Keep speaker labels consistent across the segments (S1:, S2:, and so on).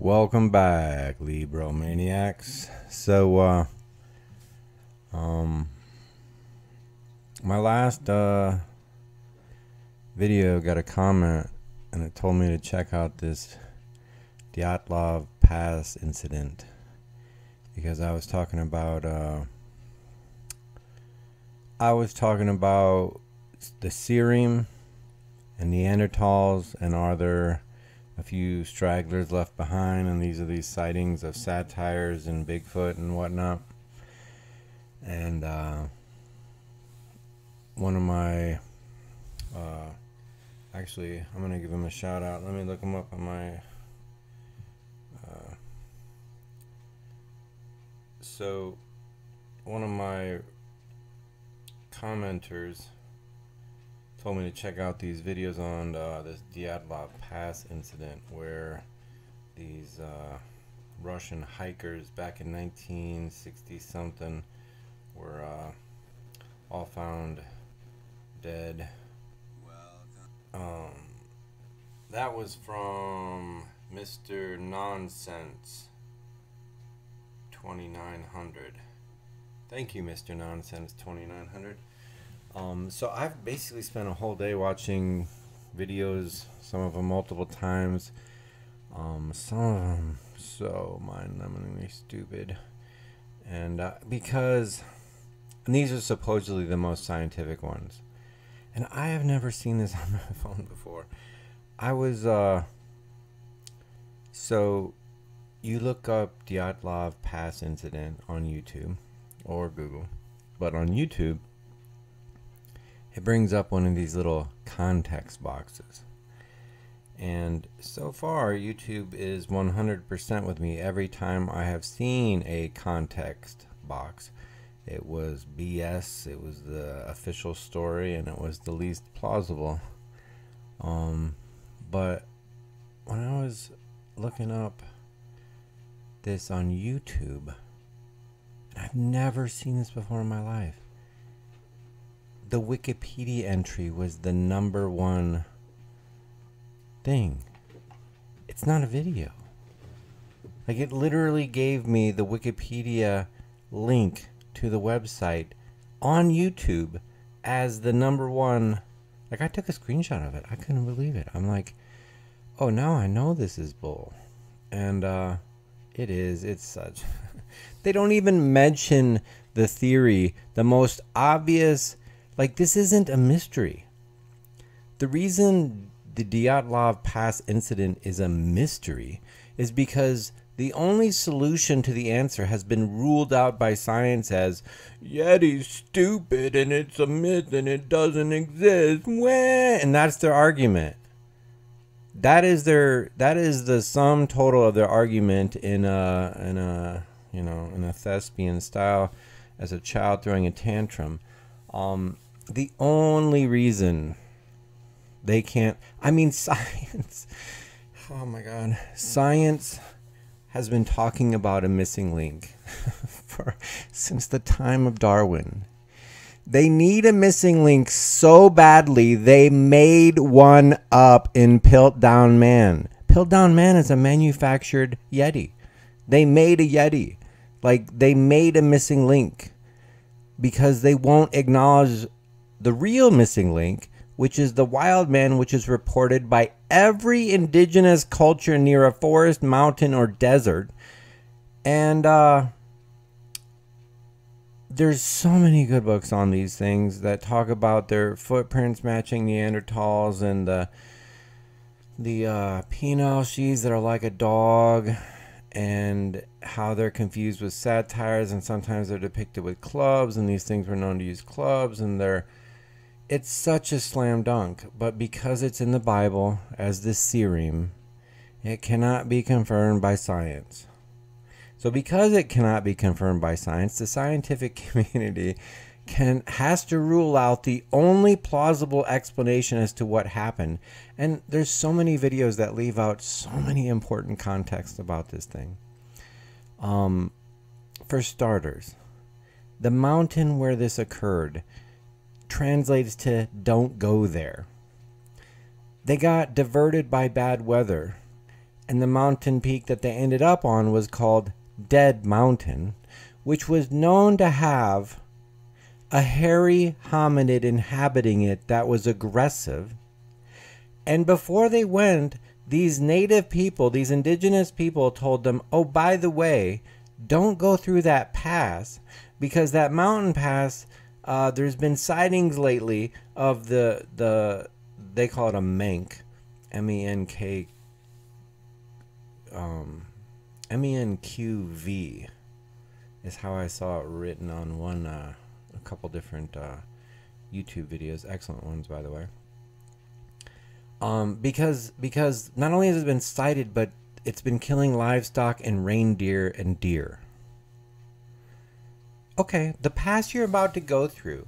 S1: Welcome back, Libro Maniacs. So, my last video got a comment, and it told me to check out this Dyatlof Pass Incident because I was talking about the Seirim and Neanderthals, and are there a few stragglers left behind, and these are these sightings of satyrs and Bigfoot and whatnot. And one of my actually, I'm gonna give him a shout out. Let me look him up on my so one of my commenters told me to check out these videos on this Dyatlof Pass Incident, where these Russian hikers back in 1960 something were all found dead. That was from Mr. Nonsense 2900. Thank you, Mr. Nonsense 2900. So I've basically spent a whole day watching videos, some of them multiple times. Some of them so mind-numbingly stupid, and because these are supposedly the most scientific ones, and I have never seen this on my phone before. I was so you look up Dyatlof Pass Incident on YouTube or Google, but on YouTube it brings up one of these little context boxes. And so far, YouTube is 100% with me. Every time I have seen a context box, it was BS, it was the official story, and it was the least plausible. But when I was looking up this on YouTube, and I've never seen this before in my life, the Wikipedia entry was the #1 thing. It's not a video. Like, it literally gave me the Wikipedia link to the website on YouTube as the #1. Like, I took a screenshot of it. I couldn't believe it. I'm like, oh, now I know this is bull. And it is. It's such. They don't even mention the theory, the most obvious. Like, this isn't a mystery. The reason the Dyatlof Pass Incident is a mystery is because the only solution to the answer has been ruled out by science as Yeti's stupid and it's a myth and it doesn't exist. And that's their argument. That is the sum total of their argument in a thespian style, as a child throwing a tantrum. The only reason they can't, science, oh my God, science has been talking about a missing link since the time of Darwin. They need a missing link so badly, they made one up in Piltdown Man. Piltdown Man is a manufactured Yeti. They made a Yeti. Like, they made a missing link because they won't acknowledge the real missing link, which is the Wildmen, which is reported by every indigenous culture near a forest, mountain, or desert. And there's so many good books on these things that talk about their footprints matching Neanderthals, and the penile sheaths that are like a dog, and how they're confused with satyrs, and sometimes they're depicted with clubs, and these things were known to use clubs, and it's such a slam dunk. But because it's in the Bible as the Seirim, it cannot be confirmed by science. So because it cannot be confirmed by science, the scientific community has to rule out the only plausible explanation as to what happened. And there's so many videos that leave out so many important context about this thing. For starters, the mountain where this occurred translates to "don't go there." They got diverted by bad weather, And the mountain peak that they ended up on was called Dead Mountain, which was known to have a hairy hominid inhabiting it that was aggressive. And before they went, these native people, these indigenous people, told them, oh, by the way, don't go through that pass, because that mountain pass, there's been sightings lately of they call it a menk, M-E-N-K, M-E-N-Q-V is how I saw it written on a couple different YouTube videos, excellent ones, by the way. Because not only has it been sighted, but it's been killing livestock and reindeer and deer. Okay, the pass you're about to go through,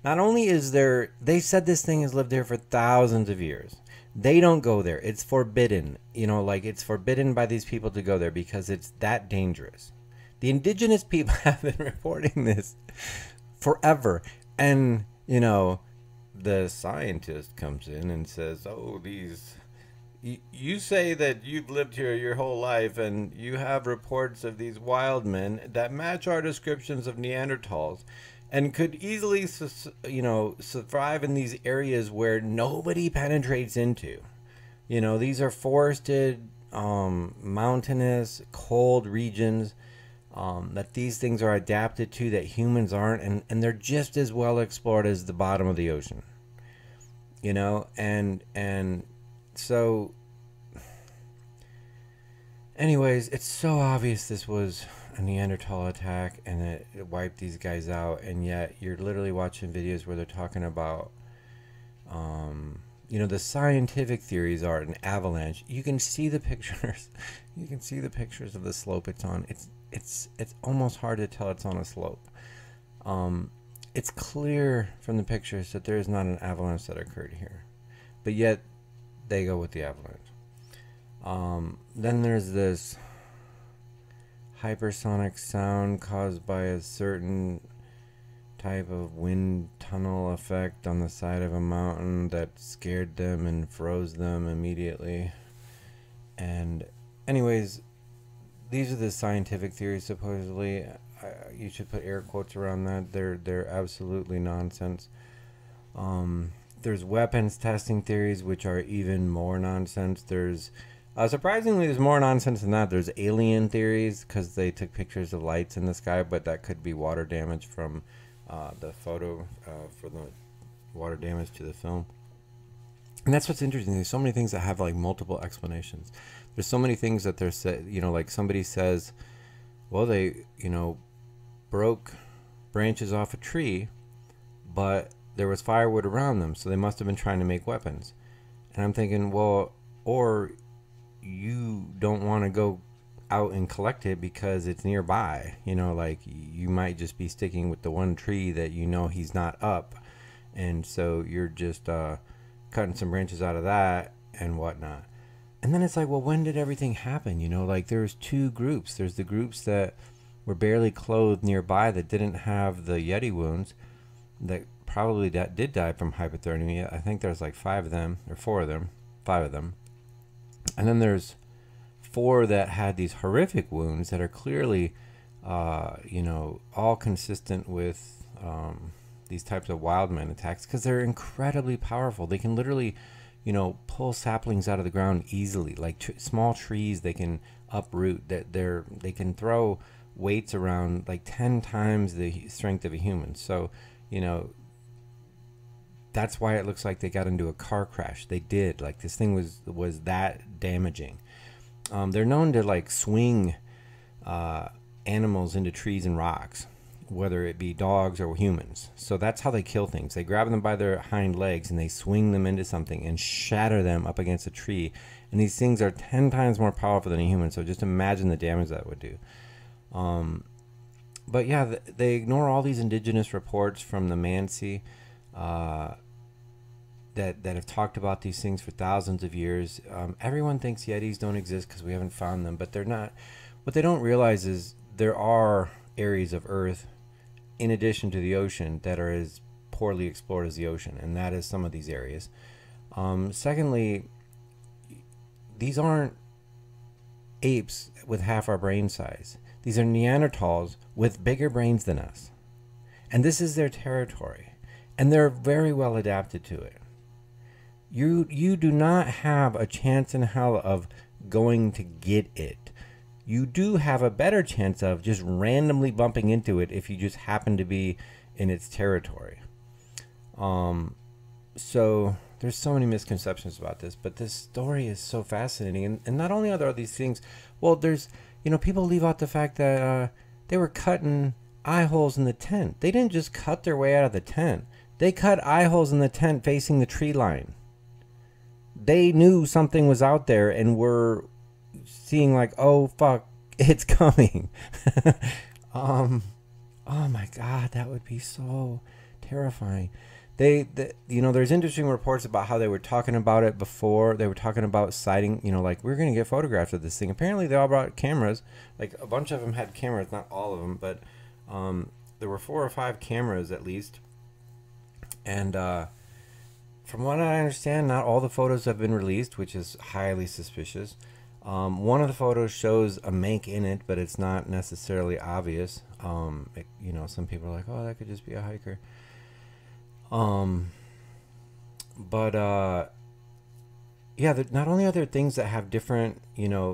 S1: not only is there, they said this thing has lived there for thousands of years. They don't go there. It's forbidden. You know, like, it's forbidden by these people to go there because it's that dangerous. The indigenous people have been reporting this forever. And, you know, the scientist comes in and says, oh, you say that you've lived here your whole life and you have reports of these wild men that match our descriptions of Neanderthals and could easily, you know, survive in these areas where nobody penetrates into. You know, these are forested, mountainous, cold regions that these things are adapted to that humans aren't, and they're just as well explored as the bottom of the ocean. You know, and so anyways, it's so obvious this was a Neanderthal attack and it wiped these guys out, and yet you're literally watching videos where they're talking about you know, the scientific theories are an avalanche. You can see the pictures. You can see the pictures of the slope it's on. It's almost hard to tell it's on a slope. It's clear from the pictures that there is not an avalanche that occurred here, but yet they go with the avalanche. Then there's this hypersonic sound caused by a certain type of wind tunnel effect on the side of a mountain that scared them and froze them immediately. And anyways, these are the scientific theories, supposedly. You should put air quotes around that. They're absolutely nonsense. There's weapons testing theories, which are even more nonsense. There's surprisingly, there's more nonsense than that. There's alien theories because they took pictures of lights in the sky, but that could be water damage from the photo, for the water damage to the film. And that's what's interesting. There's so many things that have like multiple explanations. There's so many things that they're said, you know, like somebody says, well, they, you know, broke branches off a tree, but there was firewood around them, so they must have been trying to make weapons. And I'm thinking, well, or you don't want to go out and collect it because it's nearby, you know, like you might just be sticking with the one tree that you know he's not up, and so you're just cutting some branches out of that and whatnot. And then it's like, well, when did everything happen? You know, like there's two groups. There's the groups that were barely clothed nearby that didn't have the Yeti wounds, that probably did die from hypothermia. I think there's like 5 of them, or 4 of them, 5 of them. And then there's 4 that had these horrific wounds that are clearly, you know, all consistent with these types of Wildmen attacks, because they're incredibly powerful. They can literally, you know, pull saplings out of the ground easily, like small trees. They can uproot. That they can throw weights around like 10 times the strength of a human. So, you know, that's why it looks like they got into a car crash. They did. Like, this thing was that damaging. They're known to like swing animals into trees and rocks, whether it be dogs or humans. So that's how they kill things. They grab them by their hind legs and they swing them into something and shatter them up against a tree. And these things are 10 times more powerful than a human. So just imagine the damage that would do. But yeah, they ignore all these indigenous reports from the Mansi that have talked about these things for thousands of years. Everyone thinks Yetis don't exist because we haven't found them, but they're not. What they don't realize is there are areas of Earth, in addition to the ocean, that are as poorly explored as the ocean, and that is some of these areas. Secondly, these aren't apes with half our brain size. These are Neanderthals with bigger brains than us. And this is their territory. And they're very well adapted to it. You do not have a chance in hell of going to get it. You do have a better chance of just randomly bumping into it if you just happen to be in its territory. So there's so many misconceptions about this, but this story is so fascinating. And not only are there these things, well, there's, people leave out the fact that they were cutting eye holes in the tent. They didn't just cut their way out of the tent. They cut eye holes in the tent facing the tree line. They knew something was out there and were seeing like, oh, fuck, it's coming. Oh my God, that would be so terrifying. There's interesting reports about how they were talking about it before. They were talking about sighting, like, we're going to get photographs of this thing. Apparently they all brought cameras. Like, a bunch of them had cameras, not all of them, but there were 4 or 5 cameras at least. And from what I understand, not all the photos have been released, which is highly suspicious. One of the photos shows a mink in it, but it's not necessarily obvious. Some people are like, oh, that could just be a hiker. Not only are there things that have different,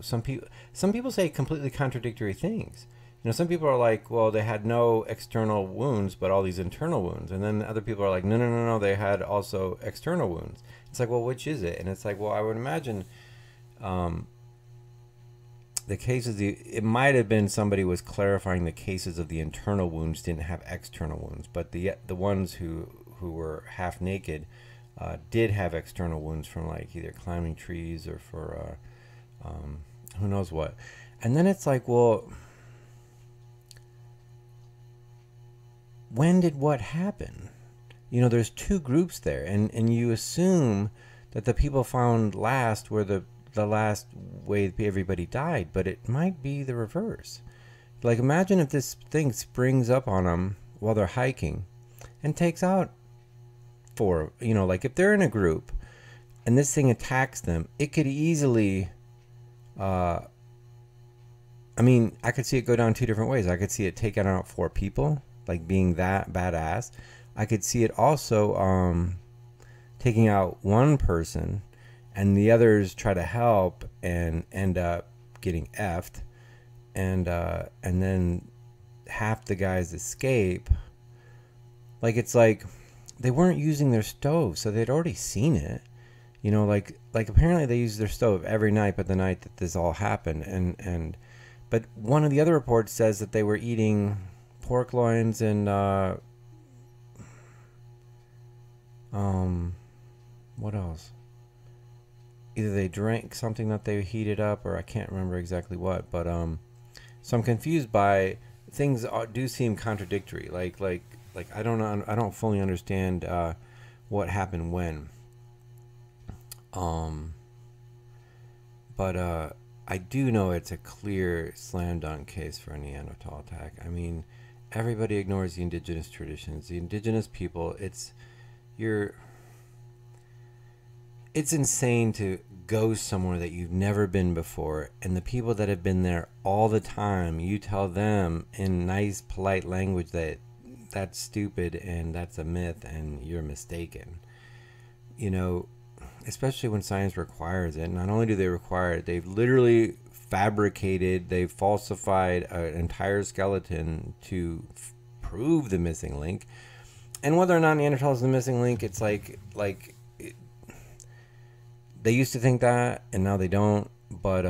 S1: some people say completely contradictory things. Some people are like, well, they had no external wounds, but all these internal wounds. And then other people are like, no, they had also external wounds. It's like, well, which is it? And it's like, well, I would imagine, the cases, it might have been somebody was clarifying the cases of the internal wounds didn't have external wounds, but the ones who were half naked did have external wounds from like either climbing trees or for who knows what. And then it's like, well, when did what happen? There's 2 groups there, and you assume that the people found last were the last way everybody died, but it might be the reverse. Like, imagine if this thing springs up on them while they're hiking and takes out 4, like if they're in a group and this thing attacks them, it could easily, I could see it go down 2 different ways. I could see it taking out 4 people, like being that badass. I could see it also taking out 1 person and the others try to help and end up getting effed, and then half the guys escape. Like, it's like they weren't using their stove, so they'd already seen it. Like apparently they used their stove every night but the night that this all happened, but one of the other reports says that they were eating pork loins and what else? Either they drank something that they heated up, or I can't remember exactly what. But so I'm confused by things. Do seem contradictory. Like I don't know. I don't fully understand what happened when. But I do know it's a clear slam dunk case for a Neanderthal attack. I mean, everybody ignores the indigenous traditions. The indigenous people. It's insane to go somewhere that you've never been before, and the people that have been there all the time, you tell them in nice, polite language that that's stupid and that's a myth and you're mistaken. Especially when science requires it. Not only do they require it, they've literally fabricated, they've falsified an entire skeleton to prove the missing link. And whether or not Neanderthal is the missing link, it's like they used to think that, and now they don't. But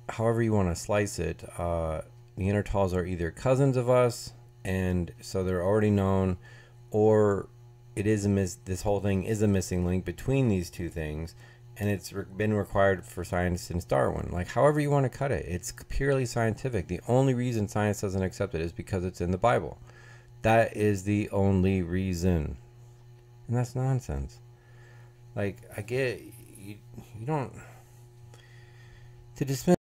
S1: however you want to slice it, Neanderthals are either cousins of us, and so they're already known, or it is this whole thing is a missing link between these 2 things, and it's been required for science since Darwin. Like, however you want to cut it, it's purely scientific. The only reason science doesn't accept it is because it's in the Bible. That is the only reason, and that's nonsense. Like, I get you don't to dismiss